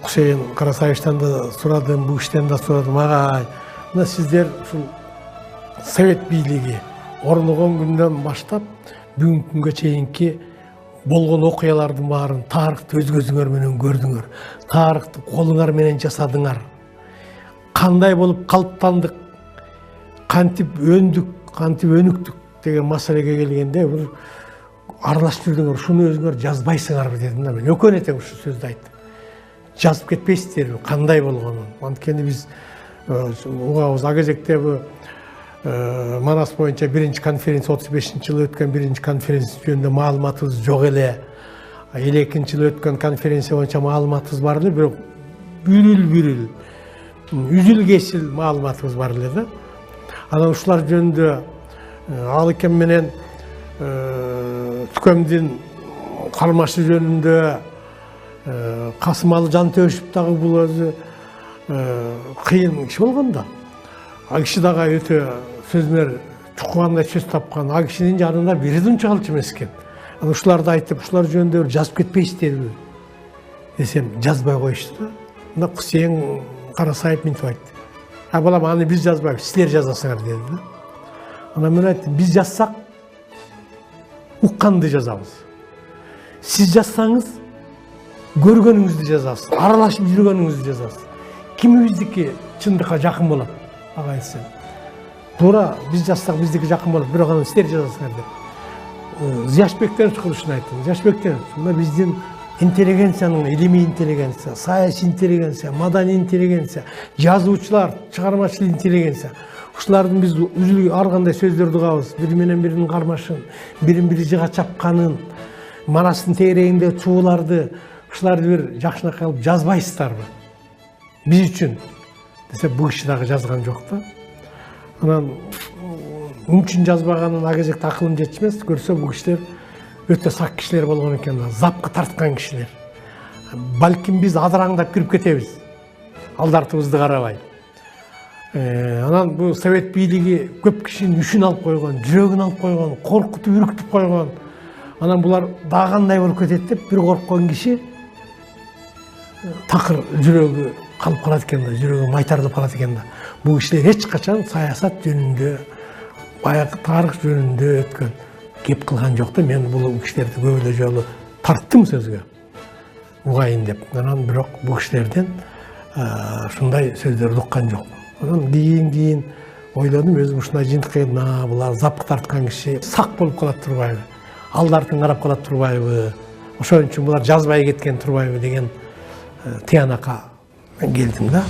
Hüseyin Карасаевичтан да сұрадым, bu işten de сұрадым. Ағай, мына сіздер Совет бийлиги орногон күндөн баштап бүгүнкү күнгө чейинки болгон окуялардын баарын тарыхты өз көзүңөр менен көрдүңөр. Тарыхты колуңар менен жасадыңар. Кандай болуп калыптандык, кантип өндүк, кантип өнүктүк деген маселеге келгенде бир аралашып жүрдүңөр. Шуну өзүңөр жазбайсыңарбы дедим да мен. Өкөн этем ушу сөздү айттым. Жазып кетпейсиздерби, кандай болгонун. Анткени биз угабыз ага кезекте Манас боюнча биринчи конференция 35-жылы өткөн биринчи конференция жөнүндө маалыматыбыз жок эле. 52-жылы өткөн конференция боюнча маалыматыбыз бар эле, бирок бүрүл үзүл кесил маалыматыбыз бар эле да. Анан ушулар жөнүндө Алыкен менен Түкөмдүн кармашы жөнүндө Касымалы Жантөшүп дагы бул өзү кыйын киши болгон да. Ал киши дагы өтө сөзмөр чуккандай сөз тапкан. Ал кишинин жанында бири дунча калчу эмес экен. Анан ушуларды айтып, ушулар жөнүндө жазып кетпейсиздерби десем, жазбай коюшту да. Мына Hüseyin Карасаев мынтип айтты. Балам, аны биз жазбайбыз, силер жазасыңар деди да. Анан мен айттым, биз жазсак укканды жазабыз. Сиз жазсаңыз көргөнүңүздү жазасыз, аралашып жүргөнүңүздү жазасыз. Кимибиздики чындыкка жакын болот? Ага айтсам. Туура биз жазсак биздики жакын болот, бирок аны силер жазасыңар деп. Зияшбектен чыкылышын айттым. Зияшбектен, мына биздин интеллигенциянын, илимий интеллигенция, саясий интеллигенция, маданий интеллигенция, жазуучулар, чыгармачыл интеллигенция. Ушулардын биз үзүл ар кандай сөздөрдү угабыз, бири менен биринин кармашын, бирин бири жыга чапканын, Манастын тегерегинде чууларды, ушуларды бир жакшынакай кылып жазбайсыздарбы? Биз үчүн десе, бул киши дагы жазган жок да. Анан үчүн жазбаганын ага кезекте акылым жетишмес, көрсө бул кишилер өтө сак кишилер болгон экен, запкы тарткан кишилер. Балким биз адыраңдап кирип кетебиз, алды артыбызды карабай. Анан бул Совет бийлиги көп кишинин үшүн алып койгон, жүрөгүн алып койгон, коркутуп, үркүтүп койгон. Анан булар дагы кандай болуп кетет деп бир корккон киши такыр жүрөгү калып калат экен да, жүрөгү майтарылып калат экен да. Бул кишилер эч качан саясат жөнүндө, баягы тарых жөнүндө өткөн кеп кылган жок да. Мен бул кишилерди көп эле жолу тарттым сөзгө, угайын деп. Анан бирок бул кишилерден ушундай сөздөрдү уккан жок. Анан кийин ойлодум, өзүм ушундай жыйынтыкка келдим. Булар запкы тарткан киши сак болуп калат турбайбы? Алды артын карап калат турбайбы? Ошон үчүн булар жазбай кеткен турбайбы деген тыянакка келдим да.